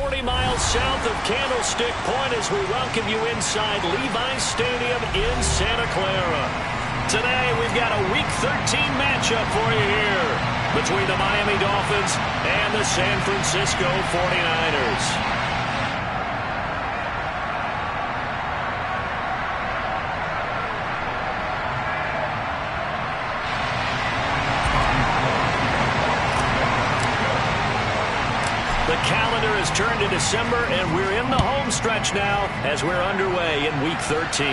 40 miles south of Candlestick Point as we welcome you inside Levi's Stadium in Santa Clara. Today, we've got a Week 13 matchup for you here between the Miami Dolphins and the San Francisco 49ers. The calendar has turned to December, and we're in the home stretch now as we're underway in Week 13.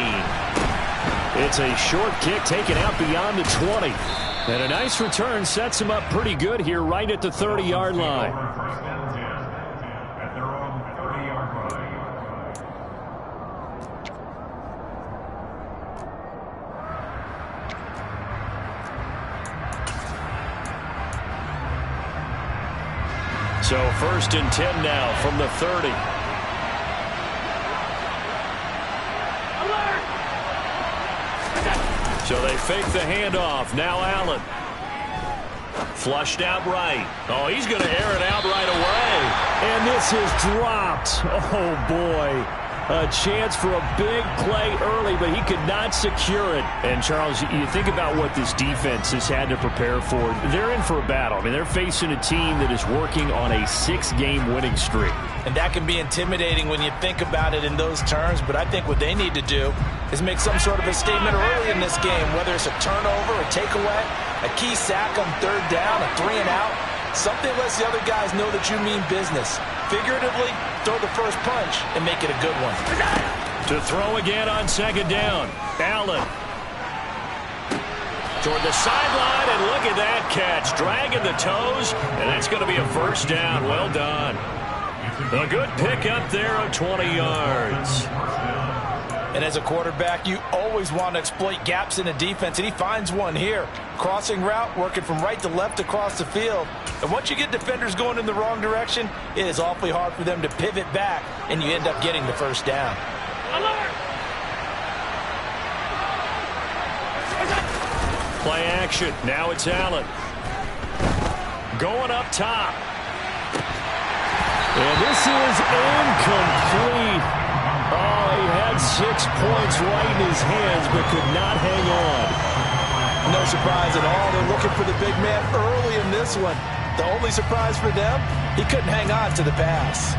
It's a short kick taken out beyond the 20. And a nice return sets him up pretty good here right at the 30-yard line. So 1st and 10 now from the 30. So they fake the handoff. Now Allen. Flushed out right. Oh, he's going to air it out right away. And this is dropped. Oh, boy. A chance for a big play early, but he could not secure it. And, Charles, you think about what this defense has had to prepare for. They're in for a battle. I mean, they're facing a team that is working on a 6-game winning streak. And that can be intimidating when you think about it in those terms. But I think what they need to do is make some sort of a statement early in this game, whether it's a turnover, a takeaway, a key sack on 3rd down, a 3-and-out. Something lets the other guys know that you mean business. Figuratively, throw the first punch and make it a good one. To throw again on 2nd down. Allen. Toward the sideline, and look at that catch. Dragging the toes, and it's going to be a 1st down. Well done. A good pickup there of 20 yards. And as a quarterback, you always want to exploit gaps in a defense, and he finds one here. Crossing route, working from right to left across the field. And once you get defenders going in the wrong direction, it is awfully hard for them to pivot back, and you end up getting the 1st down. Play action. Now it's Allen. Going up top. And this is incomplete. Oh, he had 6 points right in his hands, but could not hang on. No surprise at all. They're looking for the big man early in this one. The only surprise for them, he couldn't hang on to the pass.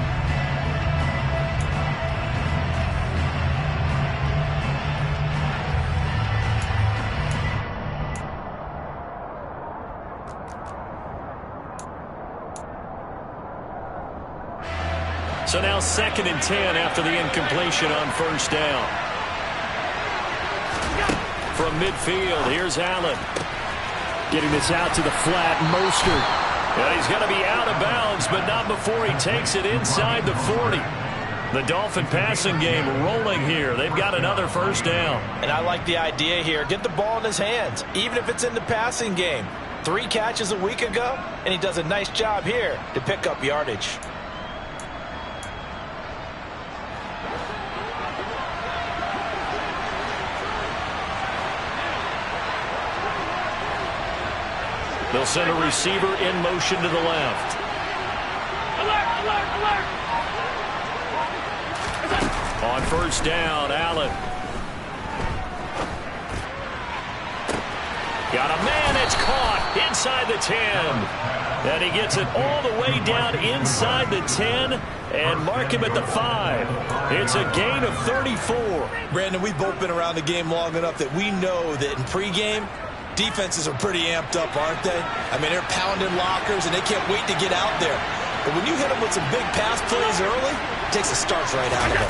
So now 2nd and 10 after the incompletion on 1st down. From midfield, here's Allen. Getting this out to the flat, Mostert. And he's going to be out of bounds, but not before he takes it inside the 40. The Dolphin passing game rolling here. They've got another 1st down. And I like the idea here. Get the ball in his hands, even if it's in the passing game. 3 catches a week ago, and he does a nice job here to pick up yardage. They'll send a receiver in motion to the left. On 1st down, Allen. Got a man, it's caught inside the 10. And he gets it all the way down inside the 10 and mark him at the 5. It's a gain of 34. Brandon, we've both been around the game long enough that we know that in pregame, defenses are pretty amped up, aren't they? I mean, they're pounding lockers, and they can't wait to get out there. But when you hit them with some big pass plays early, it takes the starch right out of them.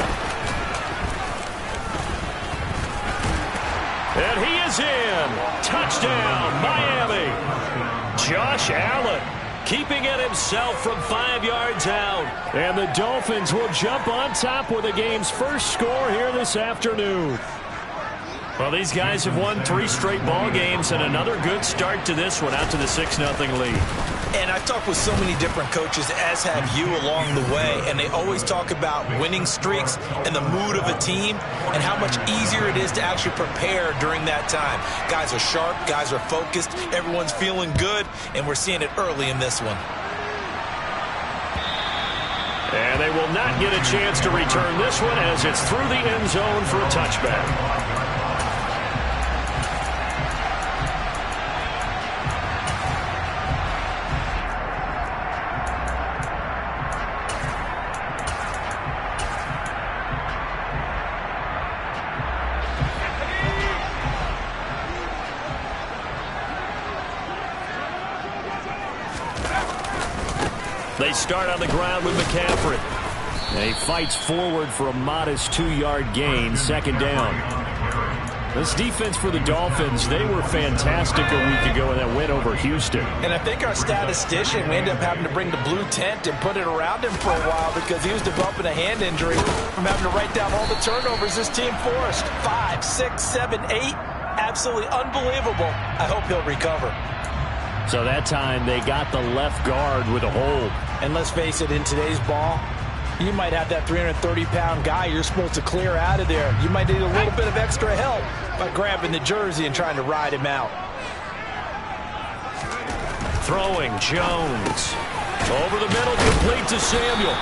And he is in. Touchdown, Miami. Josh Allen keeping it himself from 5 yards out. And the Dolphins will jump on top with the game's first score here this afternoon. Well, these guys have won 3 straight ball games and another good start to this one out to the 6-0 lead. And I've talked with so many different coaches, as have you along the way, and they always talk about winning streaks and the mood of a team and how much easier it is to actually prepare during that time. Guys are sharp, guys are focused, everyone's feeling good, and we're seeing it early in this one. And they will not get a chance to return this one as it's through the end zone for a touchback. They start on the ground with McCaffrey. And he fights forward for a modest 2-yard gain, second down. This defense for the Dolphins, they were fantastic a week ago in that win over Houston. And I think our statistician, we ended up having to bring the blue tent and put it around him for a while because he was developing a hand injury from having to write down all the turnovers this team forced. 5, 6, 7, 8. Absolutely unbelievable. I hope he'll recover. So that time they got the left guard with a hold. And let's face it, in today's ball, you might have that 330-pound guy you're supposed to clear out of there. You might need a little bit of extra help by grabbing the jersey and trying to ride him out. Throwing, Jones. Over the middle, complete to Samuel.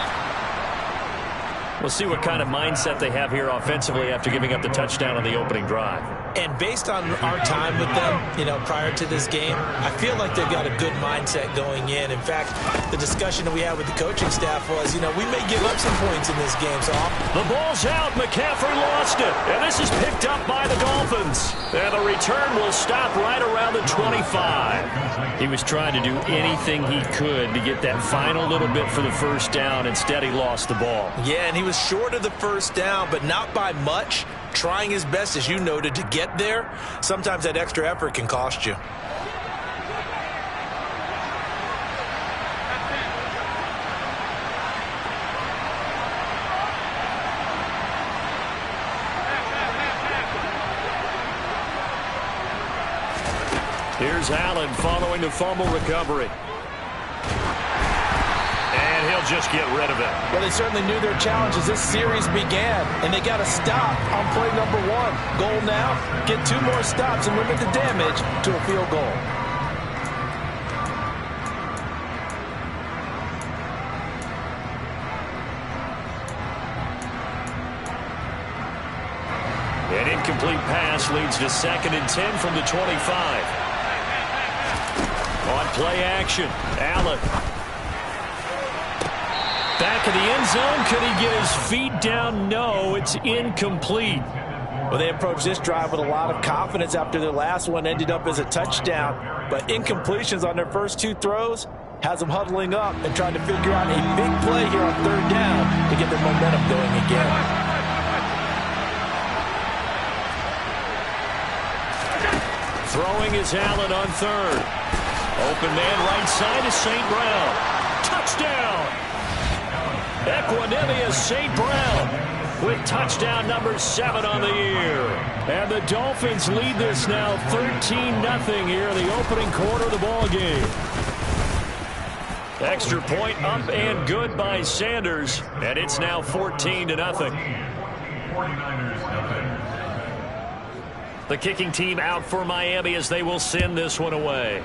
We'll see what kind of mindset they have here offensively after giving up the touchdown on the opening drive. And based on our time with them, prior to this game, I feel like they've got a good mindset going in. In fact, the discussion that we had with the coaching staff was, we may give up some points in this game. So the ball's out. McCaffrey lost it. And this is picked up by the Dolphins. And the return will stop right around the 25. He was trying to do anything he could to get that final little bit for the first down. Instead, he lost the ball. Yeah, and he was short of the first down, but not by much. Trying his best, as you noted, to get there. Sometimes that extra effort can cost you. Here's Allen following the fumble recovery. And he'll just get rid of it. Well, they certainly knew their challenge as this series began, and they got to stop on play number 1. Goal now, get 2 more stops and limit the damage to a field goal. An incomplete pass leads to 2nd and 10 from the 25. On play action, Allen. Back in the end zone. Could he get his feet down? No, it's incomplete. Well, they approached this drive with a lot of confidence after their last one ended up as a touchdown. But incompletions on their first 2 throws has them huddling up and trying to figure out a big play here on 3rd down to get their momentum going again. Throwing is Allen on 3rd. Open man right side is St. Brown. Touchdown! Equanimous St. Brown with touchdown number 7 on the year. And the Dolphins lead this now 13-0 here in the opening quarter of the ball game. Extra point up and good by Sanders, and it's now 14-0. The kicking team out for Miami as they will send this one away.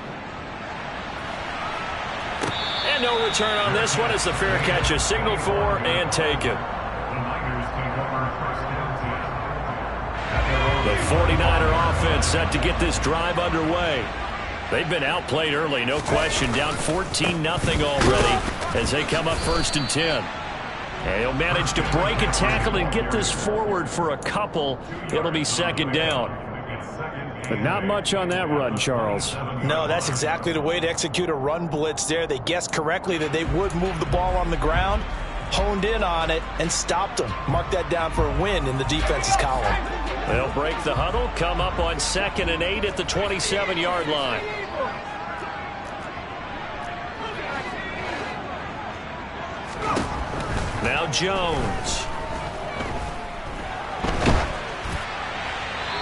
And no return on this one as the fair catch is signaled for and taken. The 49er offense set to get this drive underway. They've been outplayed early, no question, down 14-0 already as they come up 1st and 10. And he'll manage to break a tackle and get this forward for a couple. It'll be 2nd down. But not much on that run, Charles. No, that's exactly the way to execute a run blitz there. They guessed correctly that they would move the ball on the ground, honed in on it, and stopped them. Mark that down for a win in the defense's column. They'll break the huddle, come up on 2nd and 8 at the 27-yard line. Now Jones.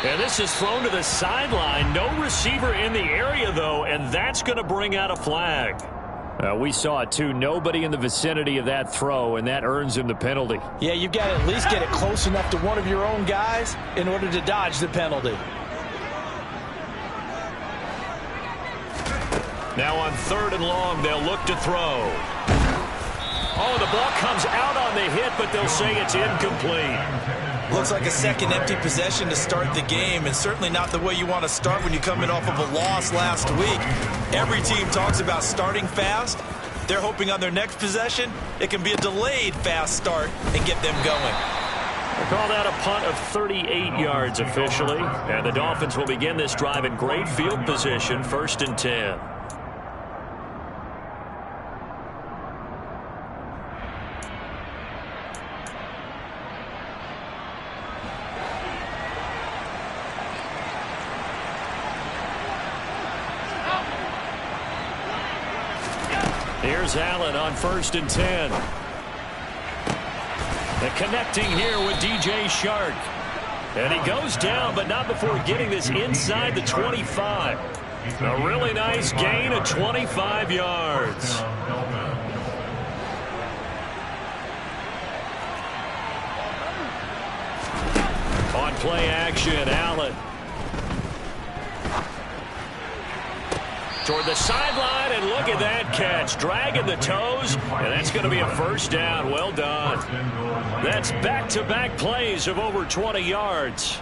And this is thrown to the sideline. No receiver in the area, though, and that's going to bring out a flag. We saw it, too. Nobody in the vicinity of that throw, and that earns him the penalty. Yeah, you've got to at least get it close enough to one of your own guys in order to dodge the penalty. Now on 3rd and long, they'll look to throw. Oh, the ball comes out on the hit, but they'll say it's incomplete. Looks like a second empty possession to start the game, and certainly not the way you want to start when you're coming off of a loss last week. Every team talks about starting fast. They're hoping on their next possession, it can be a delayed fast start and get them going. They call that a punt of 38 yards officially, and the Dolphins will begin this drive in great field position, 1st and 10. Here's Allen on 1st and 10. The connecting here with DJ Shark. And he goes down, but not before getting this inside the 25. A really nice gain of 25 yards. On play action, Allen. Toward the sideline, and look at that catch. Dragging the toes, and that's going to be a 1st down. Well done. That's back-to-back plays of over 20 yards.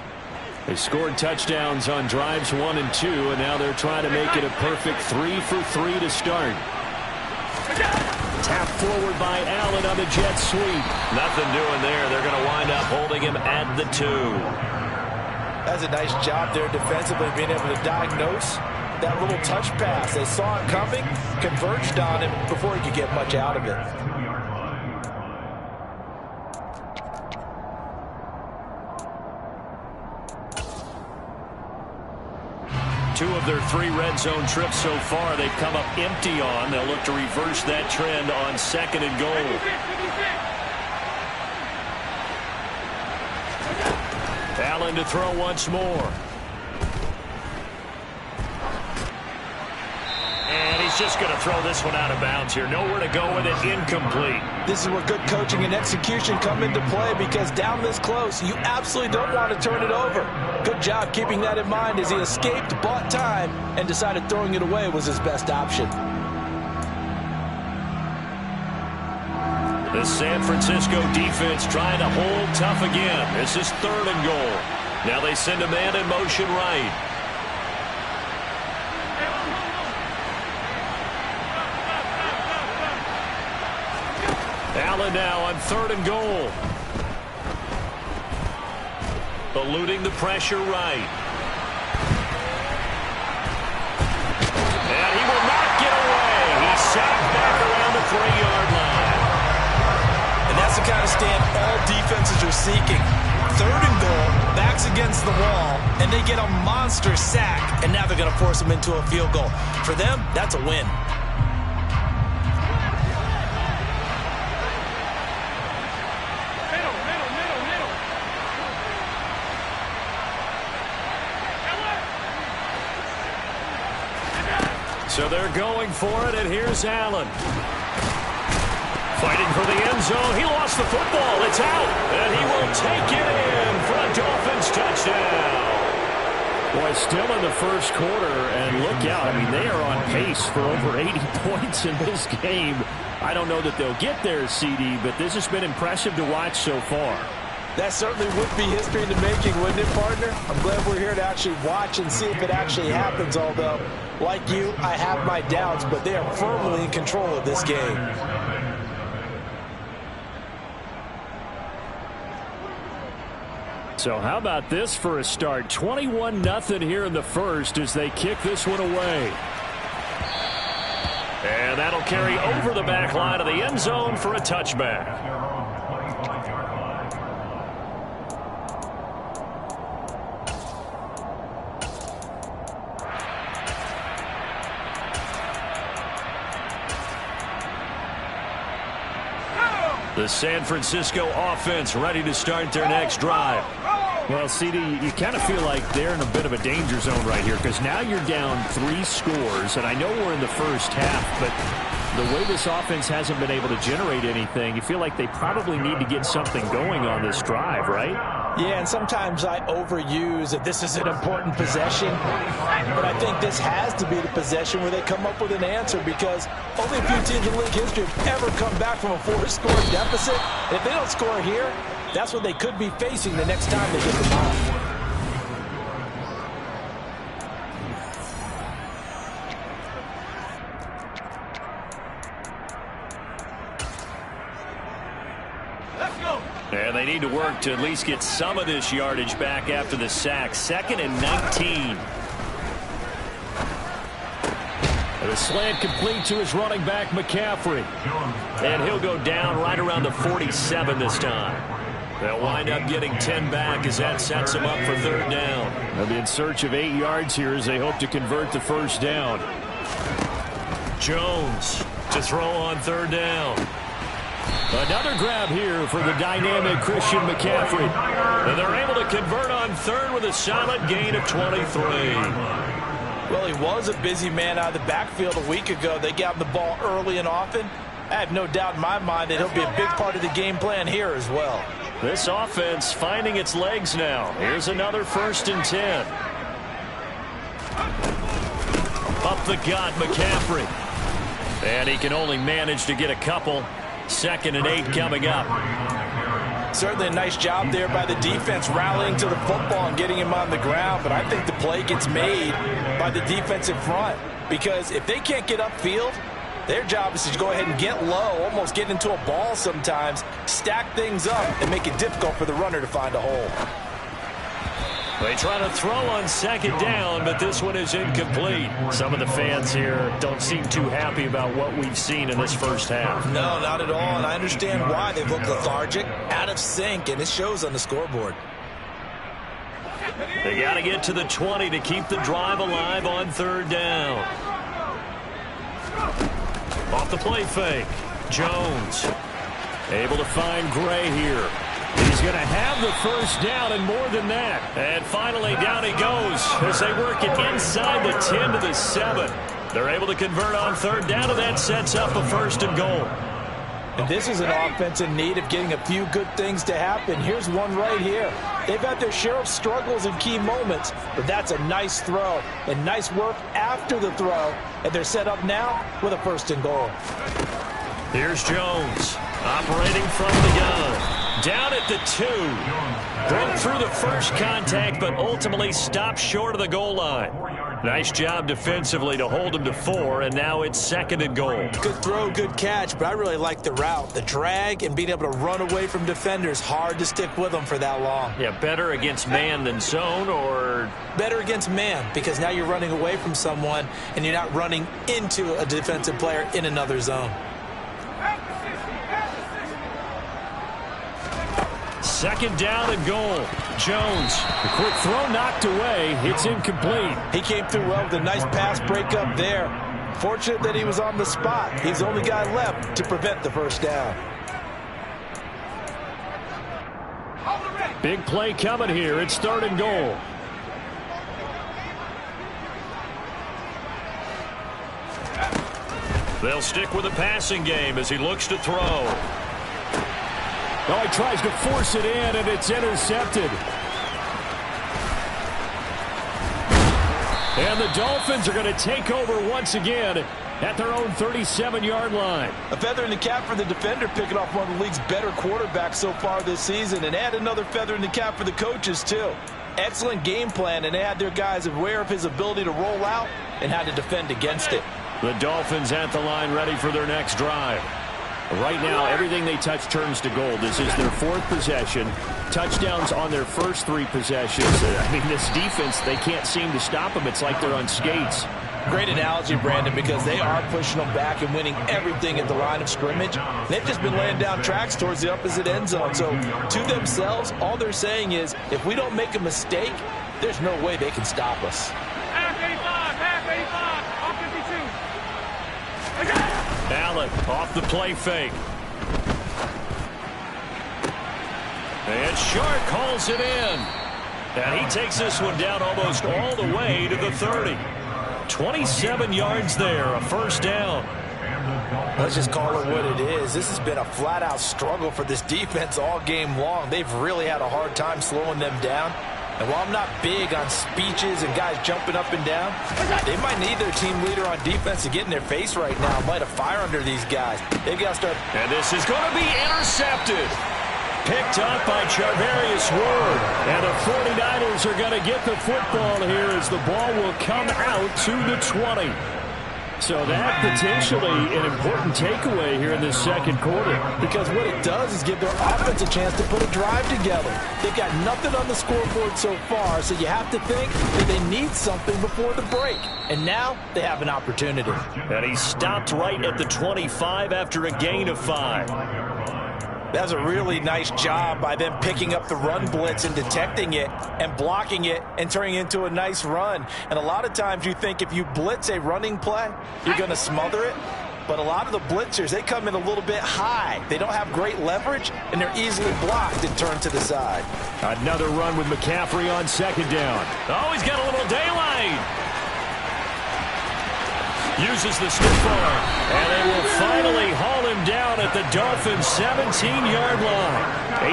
They scored touchdowns on drives 1 and 2, and now they're trying to make it a perfect 3 for 3 to start. Tap forward by Allen on the jet sweep. Nothing doing there. They're going to wind up holding him at the 2. That's a nice job there defensively, being able to diagnose that little touch pass. They saw it coming, converged on him before he could get much out of it. Two of their 3 red zone trips so far, they've come up empty on. They'll look to reverse that trend on 2nd and goal. Allen to throw once more. And he's just going to throw this one out of bounds here. Nowhere to go with it. Incomplete. This is where good coaching and execution come into play, because down this close, you absolutely don't want to turn it over. Good job keeping that in mind as he escaped, bought time, and decided throwing it away was his best option. The San Francisco defense trying to hold tough again. This is 3rd and goal. Now they send a man in motion right. Allen now on 3rd and goal. Eluding the pressure right. And he will not get away. He's sacked back around the 3-yard line. And that's the kind of stand all defenses are seeking. 3rd and goal, backs against the wall, and they get a monster sack, and now they're going to force them into a field goal. For them, that's a win. So they're going for it, and here's Allen. Fighting for the end zone. He lost the football. It's out, and he will take it in for a Dolphins touchdown. Boy, still in the 1st quarter, and look out. I mean, they are on pace for over 80 points in this game. I don't know that they'll get there, CD, but this has been impressive to watch so far. That certainly would be history in the making, wouldn't it, partner? I'm glad we're here to actually watch and see if it actually happens, although, like you, I have my doubts, but they are firmly in control of this game. So how about this for a start? 21-0 here in the 1st as they kick this one away. And that'll carry over the back line of the end zone for a touchback. The San Francisco offense ready to start their next drive. Well, CD, you kind of feel like they're in a bit of a danger zone right here, because now you're down 3 scores, and I know we're in the 1st half, but the way this offense hasn't been able to generate anything, you feel like they probably need to get something going on this drive, right? Yeah, and sometimes I overuse that this is an important possession, but I think this has to be the possession where they come up with an answer, because only a few teams in league history have ever come back from a 4-score deficit. And if they don't score here, that's what they could be facing the next time they get the ball. And they need to work to at least get some of this yardage back after the sack. 2nd and 19. And the slant complete to his running back, McCaffrey. And he'll go down right around the 47 this time. They'll wind up getting 10 back as that sets them up for 3rd down. They'll be in search of 8 yards here as they hope to convert the 1st down. Jones to throw on 3rd down. Another grab here for the dynamic Christian McCaffrey. And they're able to convert on 3rd with a solid gain of 23. Well, he was a busy man out of the backfield a week ago. They got him the ball early and often. I have no doubt in my mind that he'll be a big part of the game plan here as well. This offense finding its legs now. Here's another 1st and 10. Up the gut, McCaffrey. And he can only manage to get a couple. 2nd and 8 coming up. Certainly a nice job there by the defense rallying to the football and getting him on the ground, but I think the play gets made by the defensive front, because if they can't get upfield, their job is to go ahead and get low, almost get into a ball sometimes, stack things up, and make it difficult for the runner to find a hole. They try to throw on 2nd down, but this one is incomplete. Some of the fans here don't seem too happy about what we've seen in this 1st half. No, not at all, and I understand why. They've looked lethargic, out of sync, and it shows on the scoreboard. They got to get to the 20 to keep the drive alive on 3rd down. Off the play fake. Jones able to find Gray here. He's going to have the 1st down and more than that. And finally down he goes as they work it inside the 10 to the 7. They're able to convert on 3rd down, and that sets up a 1st and goal. And this is an offense in need of getting a few good things to happen. Here's one right here. They've had their share of struggles in key moments, but that's a nice throw and nice work after the throw. And they're set up now with a 1st and goal. Here's Jones operating from the gun. Down at the 2. Broke through the first contact, but ultimately stopped short of the goal line. Nice job defensively to hold him to 4, and now it's 2nd and goal. Good throw, good catch, but I really like the route. The drag and being able to run away from defenders, hard to stick with them for that long. Yeah, better against man than zone, or? Better against man, because now you're running away from someone, and you're not running into a defensive player in another zone. 2nd down and goal. Jones, a quick throw knocked away. It's incomplete. He came through well with a nice pass breakup there. Fortunate that he was on the spot. He's the only guy left to prevent the 1st down. Big play coming here. It's 3rd and goal. They'll stick with the passing game as he looks to throw. Oh, he tries to force it in, and it's intercepted. And the Dolphins are going to take over once again at their own 37-yard line. A feather in the cap for the defender, picking off one of the league's better quarterbacks so far this season, and add another feather in the cap for the coaches, too. Excellent game plan, and they had their guys aware of his ability to roll out and how to defend against it. The Dolphins at the line ready for their next drive. Right now, everything they touch turns to gold. This is their 4th possession. Touchdowns on their first 3 possessions. I mean, this defense, they can't seem to stop them. It's like they're on skates. Great analogy, Brandon, because they are pushing them back and winning everything at the line of scrimmage. They've just been laying down tracks towards the opposite end zone. So, to themselves, all they're saying is, if we don't make a mistake, there's no way they can stop us. Half 85, off 52. Allen off the play fake. And Shark calls it in. And he takes this one down almost all the way to the 30. 27 yards there, a 1st down. Let's just call it what it is. This has been a flat-out struggle for this defense all game long. They've really had a hard time slowing them down. And while I'm not big on speeches and guys jumping up and down, they might need their team leader on defense to get in their face right now, light a fire under these guys. They've got to start. And this is going to be intercepted. Picked up by Charvarius Ward. And the 49ers are going to get the football here as the ball will come out to the 20. So that potentially an important takeaway here in this second quarter. Because what it does is give their offense a chance to put a drive together. They've got nothing on the scoreboard so far, so you have to think that they need something before the break. And now they have an opportunity. And he stopped right at the 25 after a gain of 5. That's a really nice job by them picking up the run blitz and detecting it and blocking it and turning it into a nice run. And a lot of times you think if you blitz a running play, you're going to smother it. But a lot of the blitzers, they come in a little bit high. They don't have great leverage, and they're easily blocked and turned to the side. Another run with McCaffrey on second down. Oh, he's got a little daylight. Uses the stiff arm, and they will finally haul him down at the Dolphins' 17-yard line.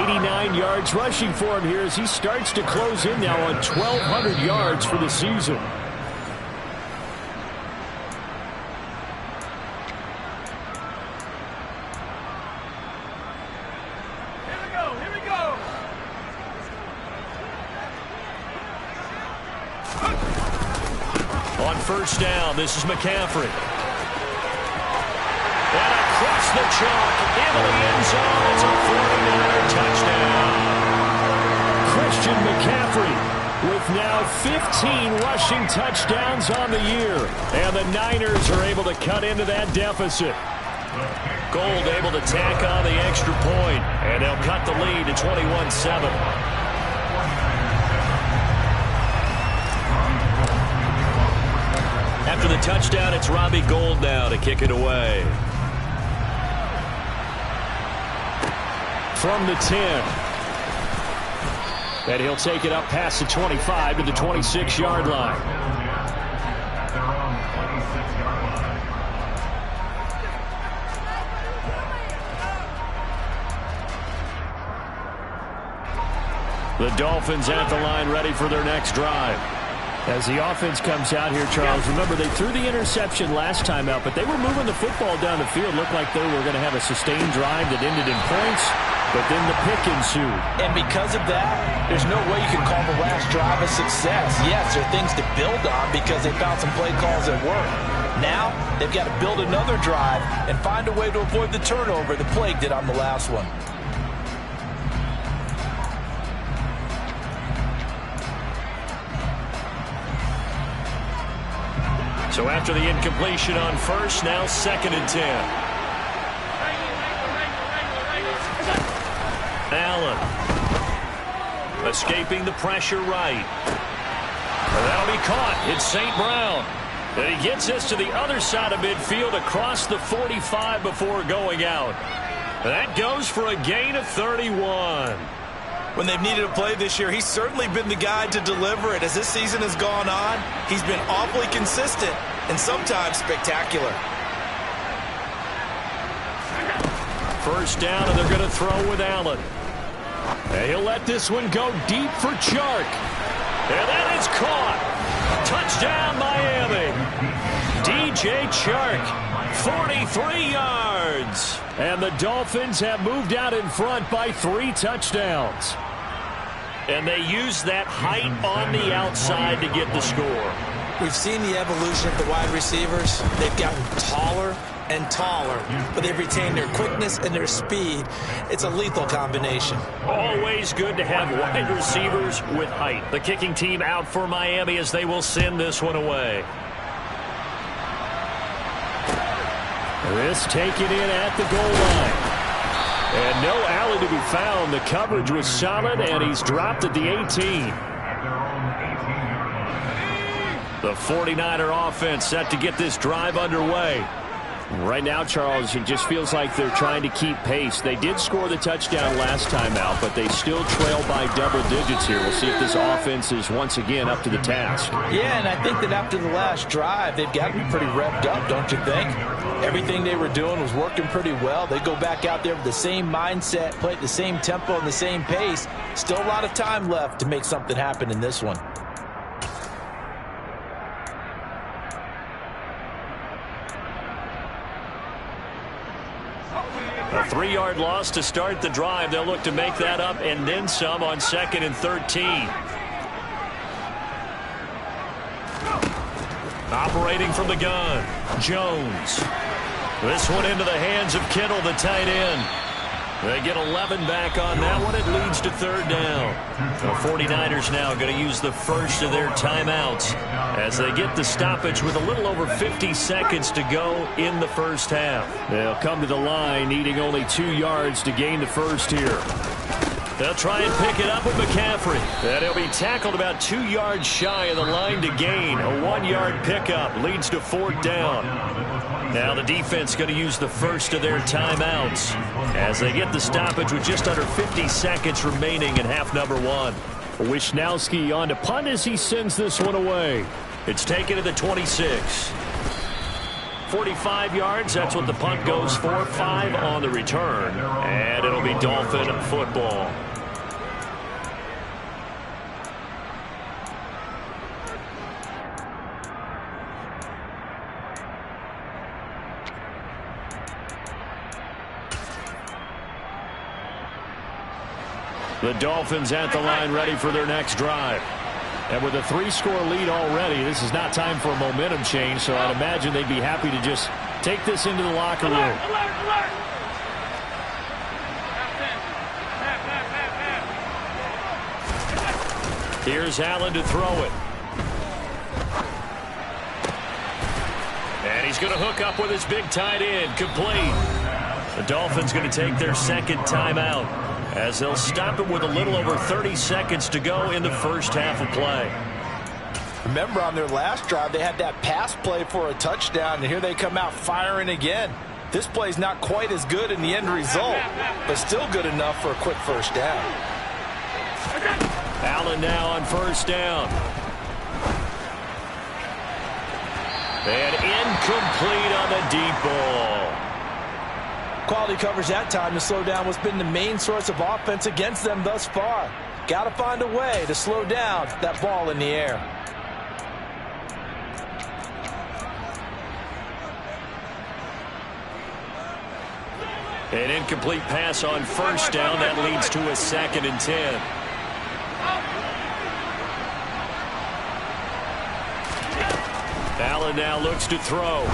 89 yards rushing for him here as he starts to close in now on 1,200 yards for the season. Here we go. On first down, this is McCaffrey. And across the chalk into the end zone. It's a 49er touchdown. Christian McCaffrey with now 15 rushing touchdowns on the year. And the Niners are able to cut into that deficit. Gold able to tack on the extra point, and they'll cut the lead to 21-7. After the touchdown, it's Robbie Gould now to kick it away. From the 10. And he'll take it up past the 25 to the 26-yard line. The Dolphins at the line ready for their next drive. As the offense comes out here, Charles, remember they threw the interception last time out, but they were moving the football down the field. Looked like they were going to have a sustained drive that ended in points, but then the pick ensued. And because of that, there's no way you can call the last drive a success. Yes, there are things to build on because they found some play calls that work. Now, they've got to build another drive and find a way to avoid the turnover that plagued it on the last one. So after the incompletion on first, now 2nd and 10. Allen. Escaping the pressure right. And that'll be caught. It's St. Brown. And he gets us to the other side of midfield across the 45 before going out. And that goes for a gain of 31. When they've needed a play this year, he's certainly been the guy to deliver it. As this season has gone on, he's been awfully consistent and sometimes spectacular. First down, and they're going to throw with Allen. And he'll let this one go deep for Chark. And that is caught. Touchdown, Miami. DJ Chark, 43 yards. And the Dolphins have moved out in front by 3 touchdowns. And they use that height on the outside to get the score. We've seen the evolution of the wide receivers. They've gotten taller and taller, but they've retained their quickness and their speed. It's a lethal combination. Always good to have wide receivers with height. The kicking team out for Miami as they will send this one away. This taken in at the goal line. And no Allen to be found. The coverage was solid, and he's dropped at the 18. The 49er offense set to get this drive underway. Right now, Charles, it just feels like they're trying to keep pace. They did score the touchdown last time out, but they still trail by double digits here. We'll see if this offense is once again up to the task. Yeah, and I think that after the last drive, they've got to be pretty revved up, don't you think? Everything they were doing was working pretty well. They go back out there with the same mindset, play at the same tempo and the same pace. Still a lot of time left to make something happen in this one. A 3-yard loss to start the drive. They'll look to make that up and then some on 2nd and 13. Operating from the gun, Jones. This one into the hands of Kittle, the tight end. They get 11 back on that one. It leads to 3rd down. The 49ers now going to use the first of their timeouts as they get the stoppage with a little over 50 seconds to go in the first half. They'll come to the line needing only 2 yards to gain the first here. They'll try and pick it up with McCaffrey. And he'll be tackled about 2 yards shy of the line to gain. A 1-yard pickup leads to 4th down. Now the defense going to use the first of their timeouts as they get the stoppage with just under 50 seconds remaining in half number 1. Wishnowski on to punt as he sends this one away. It's taken to the 26. 45 yards, that's what the punt goes for. 5 on the return. And it'll be Dolphin football. The Dolphins at the line ready for their next drive. And with a 3-score lead already, this is not time for a momentum change, so I'd imagine they'd be happy to just take this into the locker room. Alert. Here's Allen to throw it. And he's going to hook up with his big tight end, complete. The Dolphins going to take their 2nd timeout as they'll stop it with a little over 30 seconds to go in the first half of play. Remember, on their last drive, they had that pass play for a touchdown, and here they come out firing again. This play's not quite as good in the end result, but still good enough for a quick first down. Allen now on 1st down. And incomplete on the deep ball. Quality coverage that time to slow down what's been the main source of offense against them thus far. Got to find a way to slow down that ball in the air. An incomplete pass on 1st down. That leads to a 2nd and 10. Allen now looks to throw.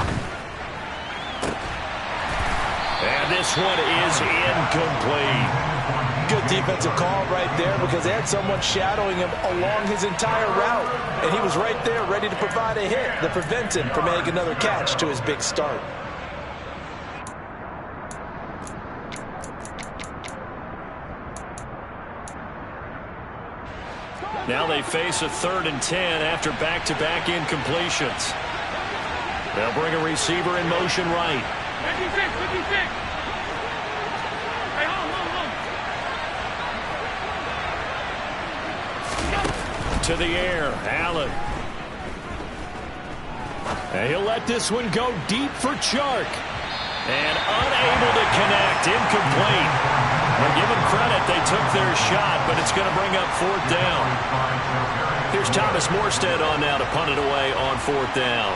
And this one is incomplete. Good defensive call right there because they had someone shadowing him along his entire route. And he was right there ready to provide a hit that prevents him from making another catch to his big start. Now they face a 3rd and 10 after back-to-back incompletions. They'll bring a receiver in motion right. 56. Hey, hold. To the air, Allen. And he'll let this one go deep for Chark. And unable to connect, incomplete. Well, give them credit, they took their shot, but it's going to bring up 4th down. Here's Thomas Morstead on now to punt it away on 4th down.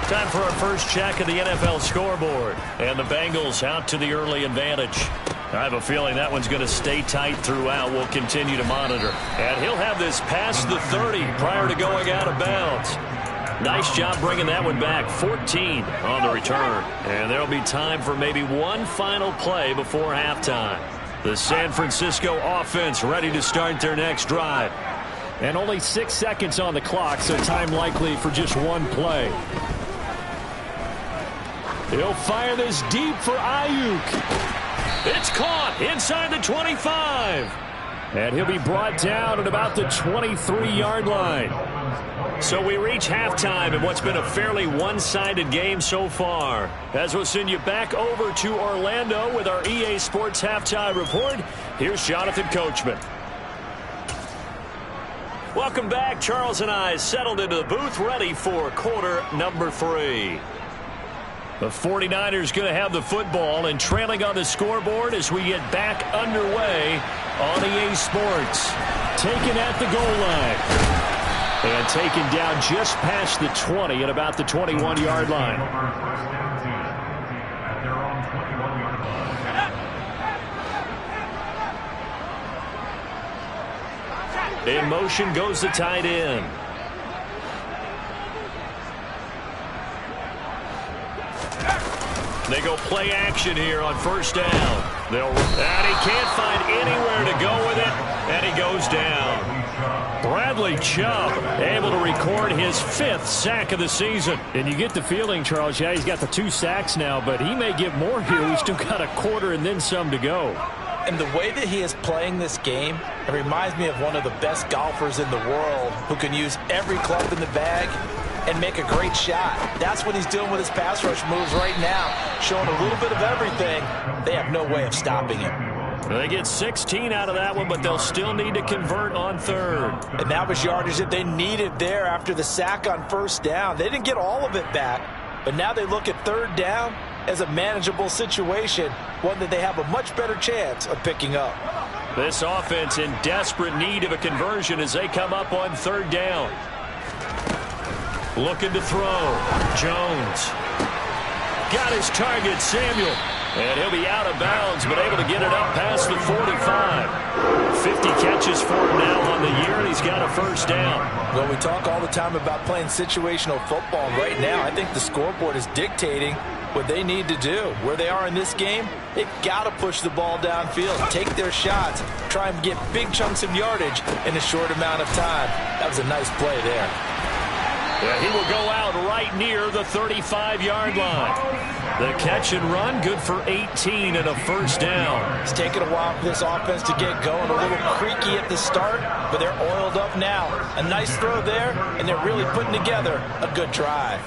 Time for our first check of the NFL scoreboard. And the Bengals out to the early advantage. I have a feeling that one's going to stay tight throughout. We'll continue to monitor. And he'll have this past the 30 prior to going out of bounds. Nice job bringing that one back. 14 on the return. And there'll be time for maybe one final play before halftime. The San Francisco offense ready to start their next drive. And only 6 seconds on the clock, so time likely for just one play. He'll fire this deep for Ayuk. It's caught inside the 25. And he'll be brought down at about the 23-yard line. So we reach halftime in what's been a fairly one-sided game so far. As we'll send you back over to Orlando with our EA Sports Halftime Report, here's Jonathan Coachman. Welcome back. Charles and I settled into the booth ready for quarter number 3. The 49ers going to have the football and trailing on the scoreboard as we get back underway on EA Sports. Taken at the goal line. And taken down just past the 20 at about the 21-yard line. In motion goes the tight end. They go play action here on first down. And he can't find anywhere to go with it, and he goes down. Bradley Chubb able to record his 5th sack of the season. And you get the feeling, Charles, yeah, he's got the 2 sacks now, but he may get more here. He's still got a quarter and then some to go. And the way that he is playing this game, it reminds me of one of the best golfers in the world who can use every club in the bag and make a great shot. That's what he's doing with his pass rush moves right now, showing a little bit of everything. They have no way of stopping him. They get 16 out of that one, but they'll still need to convert on third. And that was yardage that they needed there after the sack on first down. They didn't get all of it back, but now they look at third down as a manageable situation, one that they have a much better chance of picking up. This offense in desperate need of a conversion as they come up on third down. Looking to throw. Jones. Got his target, Samuel. And he'll be out of bounds, but able to get it up past the 45. 50 catches for him now on the year, and he's got a first down. Well, we talk all the time about playing situational football. Right now, I think the scoreboard is dictating what they need to do. Where they are in this game, they've got to push the ball downfield, take their shots, try and get big chunks of yardage in a short amount of time. That was a nice play there. Yeah, he will go out right near the 35-yard line. The catch and run, good for 18 and a first down. It's taken a while for this offense to get going. A little creaky at the start, but they're oiled up now. A nice throw there, and they're really putting together a good drive.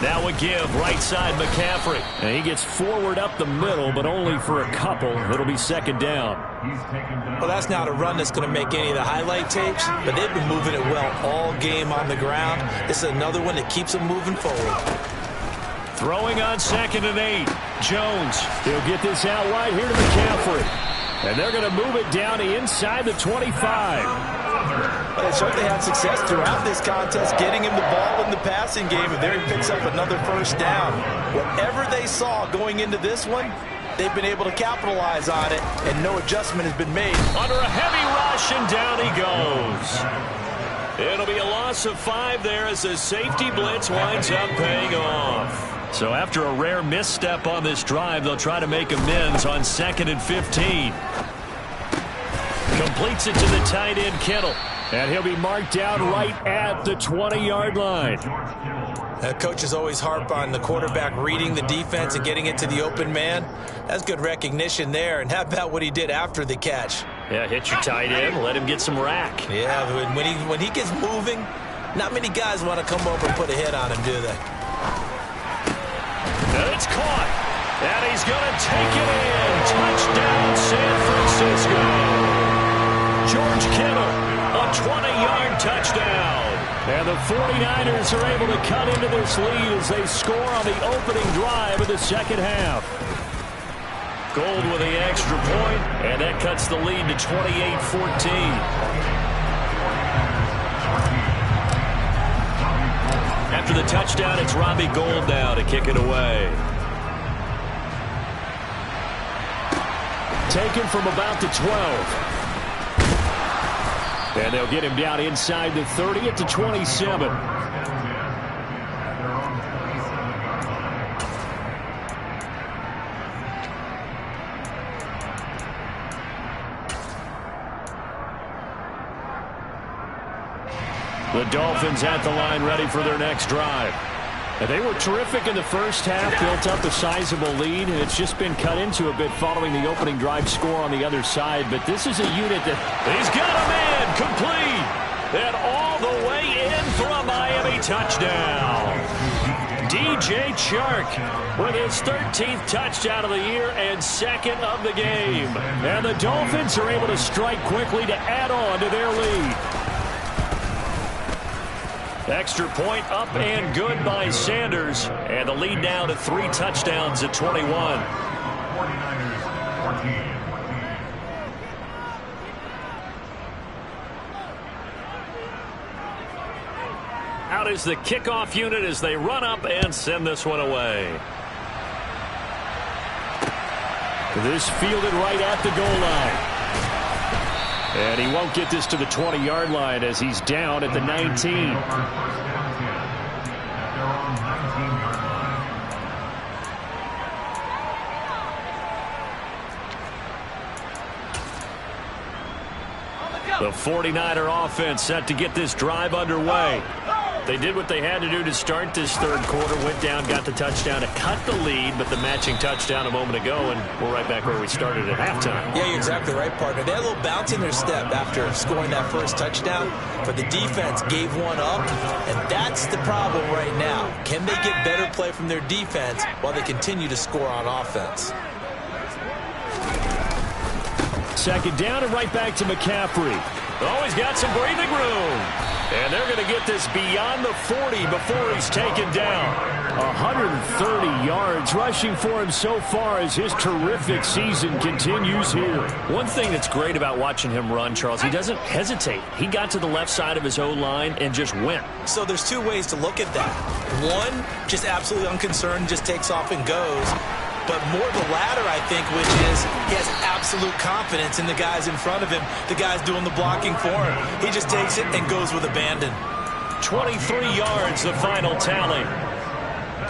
Now a give, right side McCaffrey. And he gets forward up the middle, but only for a couple. It'll be second down. Well, that's not a run that's going to make any of the highlight tapes, but they've been moving it well all game on the ground. This is another one that keeps them moving forward. Throwing on 2nd and 8. Jones. He'll get this out wide here to McCaffrey. And they're going to move it down to inside the 25. But they certainly had success throughout this contest, getting him the ball in the passing game, and there he picks up another first down. Whatever they saw going into this one, they've been able to capitalize on it, and no adjustment has been made. Under a heavy rush, and down he goes. It'll be a loss of 5 there as the safety blitz winds up paying off. So after a rare misstep on this drive, they'll try to make amends on 2nd and 15. Completes it to the tight end, Kittle. And he'll be marked down right at the 20-yard line. Coaches always harp on the quarterback reading the defense and getting it to the open man. That's good recognition there. And how about what he did after the catch? Yeah, hit your tight end, let him get some rack. Yeah, when he gets moving, not many guys want to come over and put a hit on him, do they? And it's caught. And he's going to take it in. Touchdown, San Francisco. George Kittle, a 20-yard touchdown. And the 49ers are able to cut into this lead as they score on the opening drive of the second half. Gold with the extra point, and that cuts the lead to 28-14. After the touchdown, it's Robbie Gould now to kick it away. Taken from about the 12. And they'll get him down inside the 30 at the 27. The Dolphins at the line ready for their next drive. They were terrific in the first half, built up a sizable lead, and it's just been cut into a bit following the opening drive score on the other side. But this is a unit that... He's got a man complete, and all the way in for a Miami touchdown. DJ Chark with his 13th touchdown of the year and second of the game. And the Dolphins are able to strike quickly to add on to their lead. Extra point up and good by Sanders. And the lead now to 3 touchdowns at 21. 49ers 14. Out is the kickoff unit as they run up and send this one away. This fielded right at the goal line. And he won't get this to the 20-yard line as he's down at the 19. The 49er offense set to get this drive underway. They did what they had to do to start this third quarter, went down, got the touchdown to cut the lead, but the matching touchdown a moment ago, and we're right back where we started at halftime. Yeah, you're exactly right, partner. They had a little bounce in their step after scoring that first touchdown, but the defense gave one up, and that's the problem right now. Can they get better play from their defense while they continue to score on offense? Second down and right back to McCaffrey. Oh, he's got some breathing room. And they're going to get this beyond the 40 before he's taken down. 130 yards rushing for him so far as his terrific season continues here. One thing that's great about watching him run, Charles, he doesn't hesitate. He got to the left side of his O-line and just went. So there's two ways to look at that. One, just absolutely unconcerned, just takes off and goes. But more the latter, I think, which is he has absolute confidence in the guys in front of him, the guys doing the blocking for him. He just takes it and goes with abandon. 23 yards, the final tally.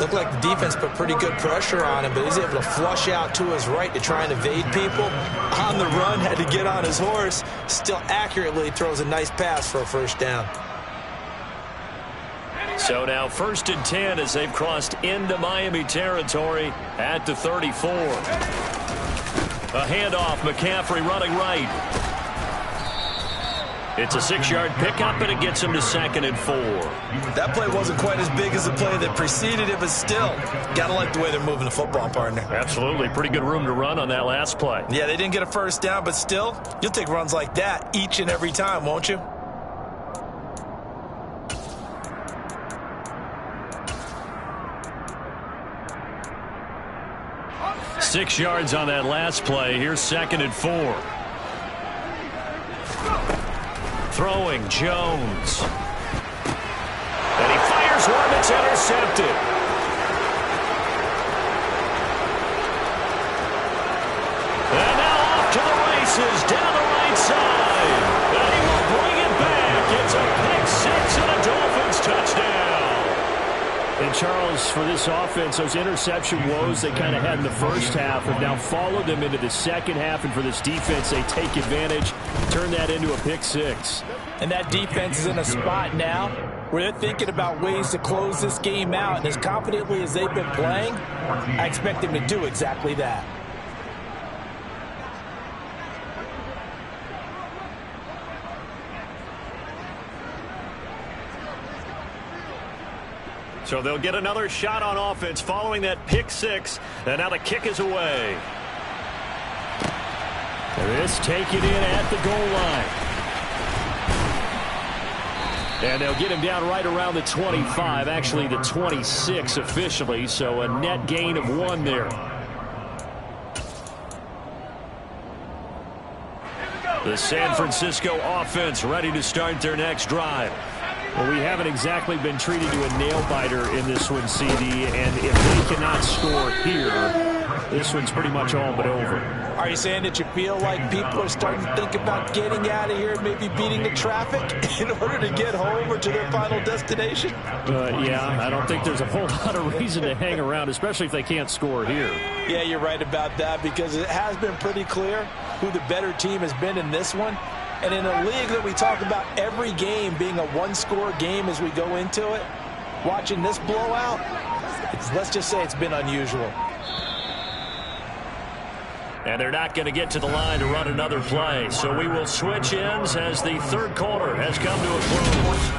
Looked like the defense put pretty good pressure on him, but he's able to flush out to his right to try and evade people. On the run, had to get on his horse. Still accurately throws a nice pass for a first down. So now 1st and 10 as they've crossed into Miami territory at the 34. A handoff, McCaffrey running right. It's a 6-yard pickup, and it gets him to 2nd and 4. That play wasn't quite as big as the play that preceded it, but still, got to like the way they're moving the football, partner. Absolutely. Pretty good room to run on that last play. Yeah, they didn't get a first down, but still, you'll take runs like that each and every time, won't you? Six yards on that last play. Here's 2nd and 4. Throwing Jones. And he fires one that's intercepted. And now off to the races down the right side. And he will bring it back. It's a pick six and a Dolphins touchdown. And Charles, for this offense, those interception woes they kind of had in the first half have now followed them into the second half. And for this defense, they take advantage, turn that into a pick six. And that defense is in a spot now where they're thinking about ways to close this game out. And as confidently as they've been playing, I expect them to do exactly that. So they'll get another shot on offense following that pick six. And now the kick is away. This taken in at the goal line. And they'll get him down right around the 25, actually the 26 officially, so a net gain of 1 there. The San Francisco offense ready to start their next drive. Well, we haven't exactly been treated to a nail-biter in this one, CD, and if they cannot score here, this one's pretty much all but over. Are you saying that you feel like people are starting to think about getting out of here, maybe beating the traffic in order to get home or to their final destination? Yeah, I don't think there's a whole lot of reason to hang around, especially if they can't score here. Yeah, you're right about that, because it has been pretty clear who the better team has been in this one. And in a league that we talk about every game being a one-score game as we go into it, watching this blowout, let's just say it's been unusual. And they're not going to get to the line to run another play. So we will switch ends as the third quarter has come to a close.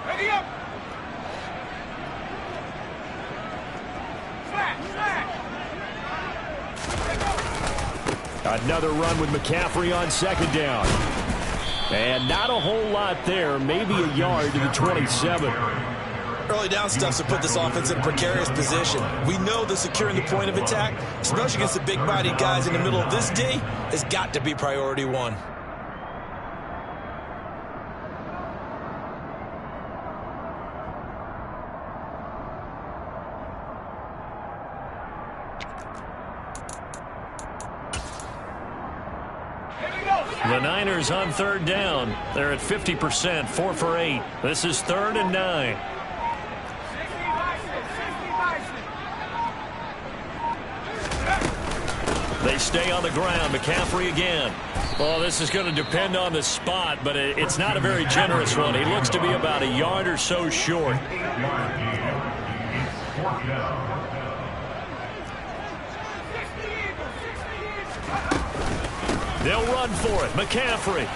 Ready up. Another run with McCaffrey on second down. And not a whole lot there, maybe a yard to the 27. Early down stuff to put this offense in a precarious position. We know that securing the point of attack, especially against the big-bodied guys in the middle of this D, has got to be priority one. The Niners on third down. They're at 50%, 4 for 8. This is 3rd and 9. They stay on the ground. McCaffrey again. Well, this is going to depend on the spot, but it's not a very generous one. He looks to be about a yard or so short. They'll run for it. McCaffrey.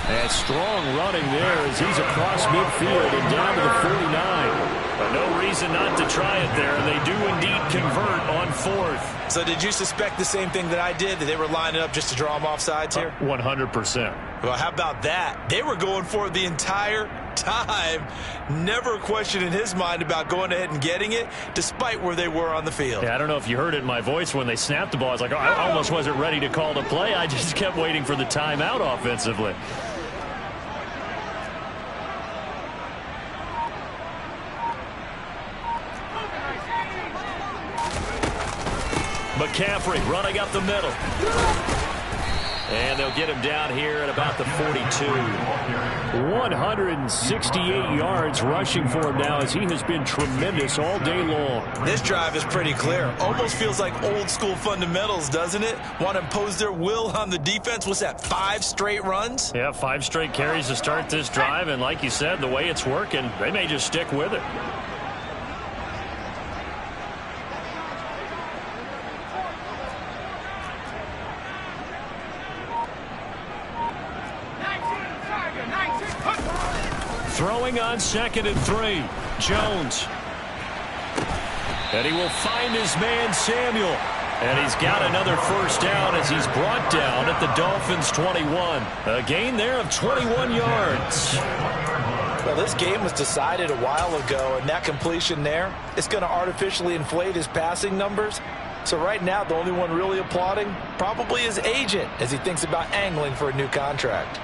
And strong running there as he's across midfield and down to the 49. But no reason not to try it there. They do indeed convert on 4th. So did you suspect the same thing that I did, that they were lining up just to draw them off sides here? 100%. Well, how about that? They were going for it the entire time. Never a question in his mind about going ahead and getting it, despite where they were on the field. Yeah, I don't know if you heard it in my voice when they snapped the ball. I was like, oh, I almost wasn't ready to call the play. I just kept waiting for the timeout offensively. McCaffrey running up the middle. And they'll get him down here at about the 42. 168 yards rushing for him now as he has been tremendous all day long. This drive is pretty clear. Almost feels like old school fundamentals, doesn't it? Want to impose their will on the defense. What's that, 5 straight runs? Yeah, 5 straight carries to start this drive. And like you said, the way it's working, they may just stick with it. Throwing on 2nd and 3. Jones. And he will find his man Samuel. And he's got another first down as he's brought down at the Dolphins 21. A gain there of 21 yards. Well, this game was decided a while ago, and that completion there is going to artificially inflate his passing numbers. So right now, the only one really applauding probably his agent as he thinks about angling for a new contract.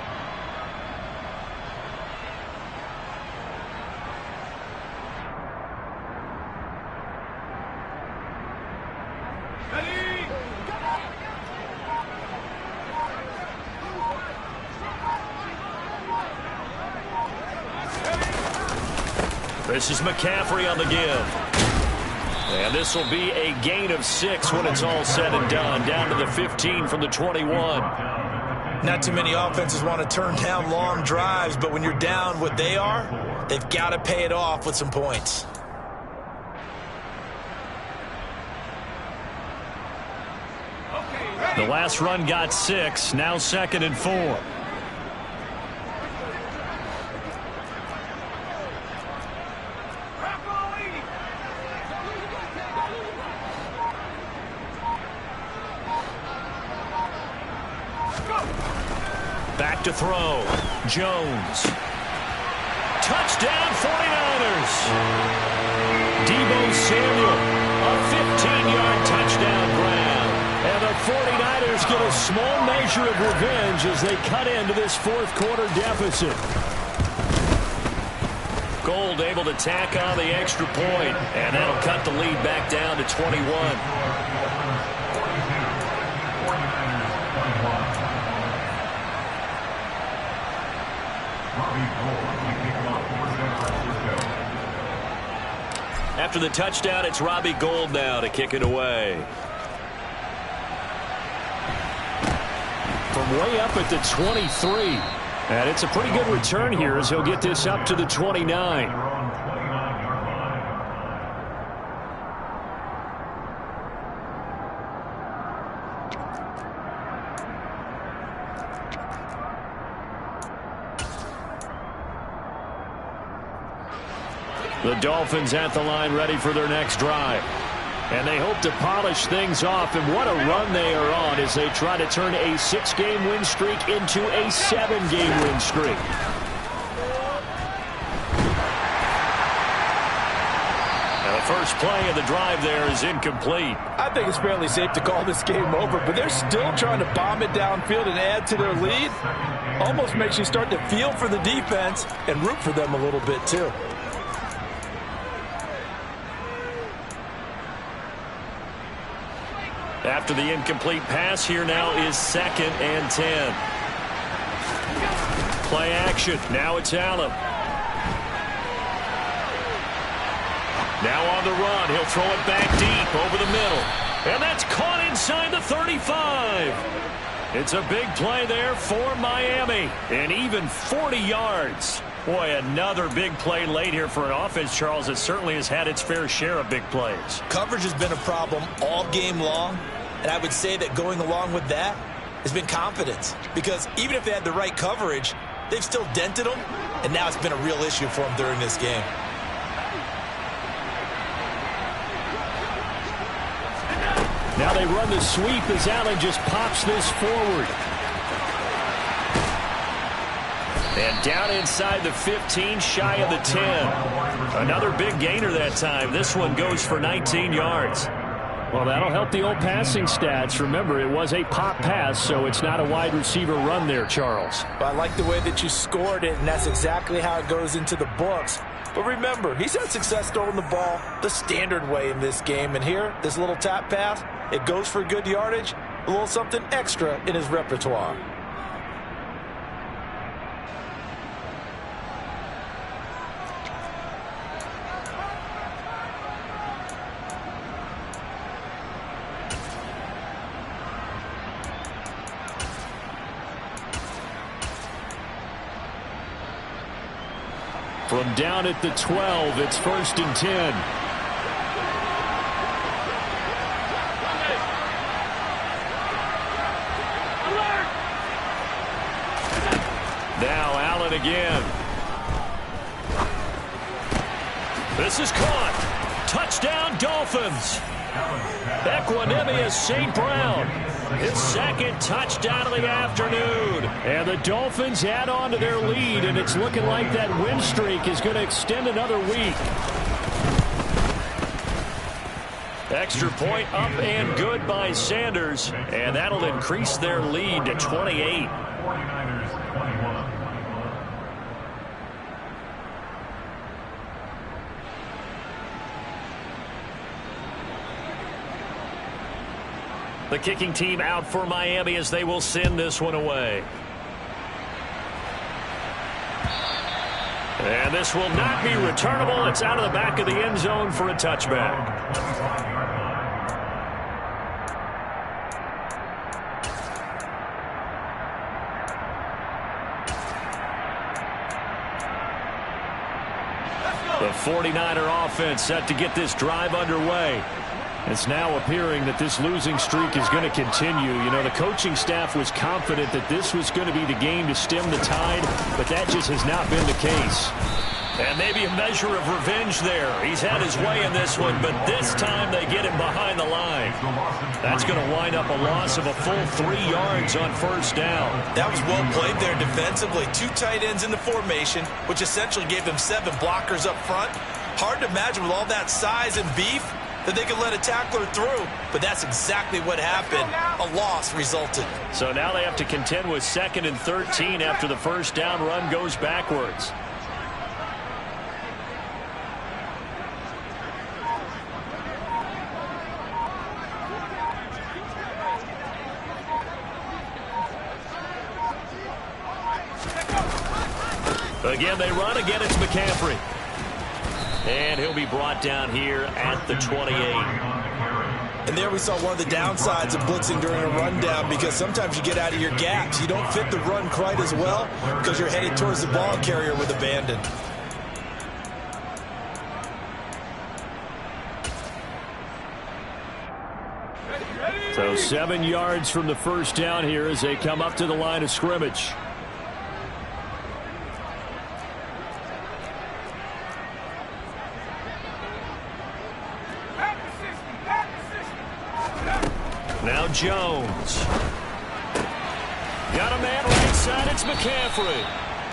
This is McCaffrey on the give. And this will be a gain of 6 when it's all said and done. Down to the 15 from the 21. Not too many offenses want to turn down long drives, but when you're down what they are, they've got to pay it off with some points. The last run got 6. Now 2nd and 4. Back to throw. Jones. Touchdown 49ers. Deebo Samuel. A 15-yard touchdown grab. And the 49ers get a small measure of revenge as they cut into this 4th quarter deficit. Gold able to tack on the extra point, and that'll cut the lead back down to 21. After the touchdown, it's Robbie Gould now to kick it away. way up at the 23. And it's a pretty good return here as he'll get this up to the 29. The Dolphins at the line ready for their next drive. And they hope to polish things off. And what a run they are on as they try to turn a 6-game win streak into a 7-game win streak. Now the first play of the drive there is incomplete. I think it's fairly safe to call this game over, but they're still trying to bomb it downfield and add to their lead. Almost makes you start to feel for the defense and root for them a little bit too. After the incomplete pass, here now is 2nd and 10. Play action. Now it's Allen. Now on the run. He'll throw it back deep over the middle. And that's caught inside the 35. It's a big play there for Miami. And even 40 yards. Boy, another big play late here for an offense, Charles, that certainly has had its fair share of big plays. Coverage has been a problem all game long, and I would say that going along with that has been confidence. Because even if they had the right coverage, they've still dented them, and now it's been a real issue for them during this game. Now they run the sweep as Allen just pops this forward. And down inside the 15, shy of the 10. Another big gainer that time. This one goes for 19 yards. Well, that'll help the old passing stats. Remember, it was a pop pass, so it's not a wide receiver run there, Charles. Well, I like the way that you scored it, and that's exactly how it goes into the books. But remember, he's had success throwing the ball the standard way in this game. And here, this little tap pass, it goes for good yardage, a little something extra in his repertoire. From down at the 12, it's 1st and 10. Now Allen again. This is caught. Touchdown Dolphins. Equanimous St. Brown. His 2nd touchdown of the afternoon. And the Dolphins add on to their lead, and it's looking like that win streak is going to extend another week. Extra point up and good by Sanders, and that'll increase their lead to 28. The kicking team out for Miami as they will send this one away. And this will not be returnable. It's out of the back of the end zone for a touchback. The 49er offense set to get this drive underway. It's now appearing that this losing streak is going to continue. You know, the coaching staff was confident that this was going to be the game to stem the tide, but that just has not been the case. And maybe a measure of revenge there. He's had his way in this one, but this time they get him behind the line. That's going to wind up a loss of a full 3 yards on 1st down. That was well played there defensively. 2 tight ends in the formation, which essentially gave them 7 blockers up front. Hard to imagine with all that size and beef that they could let a tackler through, but that's exactly what happened. A loss resulted. So now they have to contend with 2nd and 13 after the 1st down run goes backwards. Again, they run. Again, it's McCaffrey. And he'll be brought down here at the 28. And there we saw one of the downsides of blitzing during a rundown, because sometimes you get out of your gaps. You don't fit the run quite as well because you're headed towards the ball carrier with abandon. So 7 yards from the first down here as they come up to the line of scrimmage. Now Jones. Got a man right side. It's McCaffrey.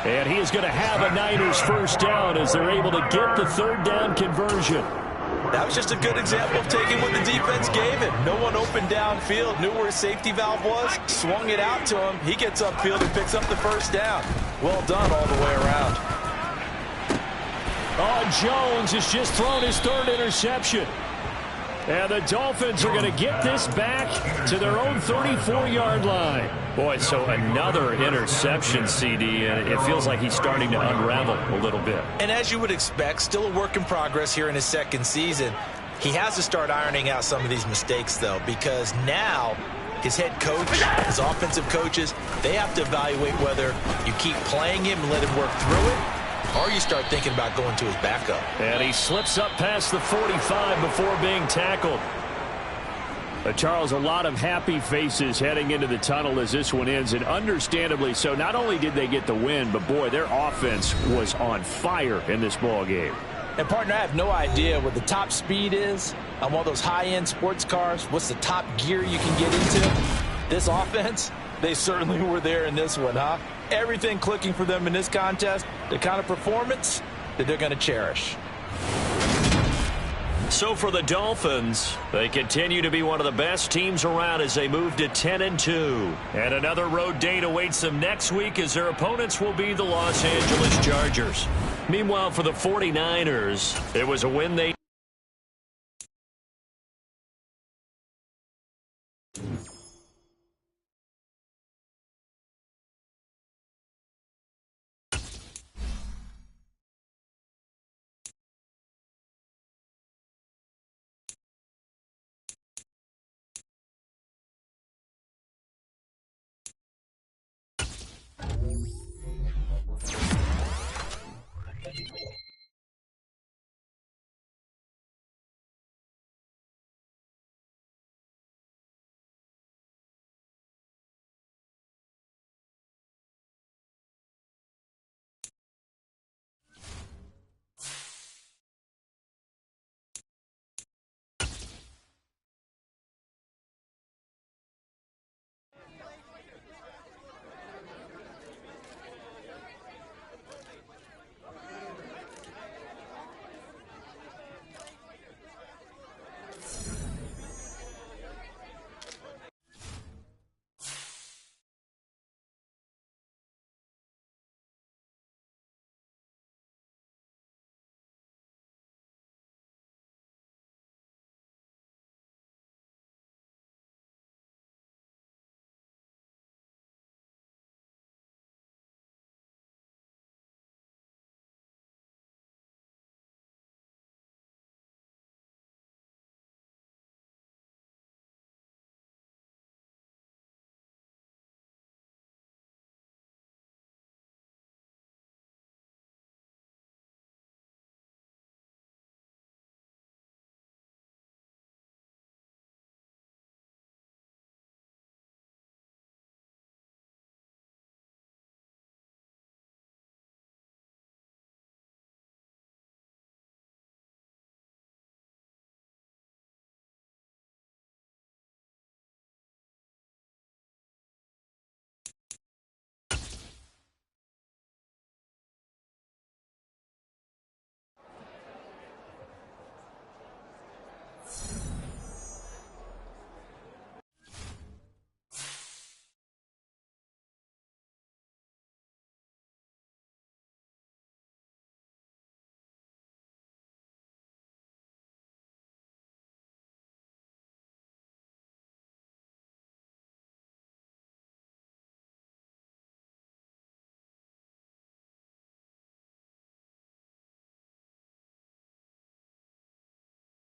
And he is going to have a Niners first down as they're able to get the third down conversion. That was just a good example of taking what the defense gave him. No one opened downfield, knew where his safety valve was, swung it out to him. He gets upfield and picks up the first down. Well done all the way around. Oh, Jones has just thrown his third interception. And the Dolphins are going to get this back to their own 34-yard line. Boy, so another interception, CD, and it feels like he's starting to unravel a little bit. And as you would expect, still a work in progress here in his second season. He has to start ironing out some of these mistakes, though, because now his head coach, his offensive coaches, they have to evaluate whether you keep playing him and let him work through it, or you start thinking about going to his backup. And he slips up past the 45 before being tackled. Charles, a lot of happy faces heading into the tunnel as this one ends, and understandably so. Not only did they get the win, but boy, their offense was on fire in this ball game. And partner, I have no idea what the top speed is on one of those high-end sports cars. What's the top gear you can get into? This offense, they certainly were there in this one, huh? Everything clicking for them in this contest, the kind of performance that they're going to cherish. So for the Dolphins, they continue to be one of the best teams around as they move to 10-2. And another road date awaits them next week as their opponents will be the Los Angeles Chargers. Meanwhile, for the 49ers, it was a win they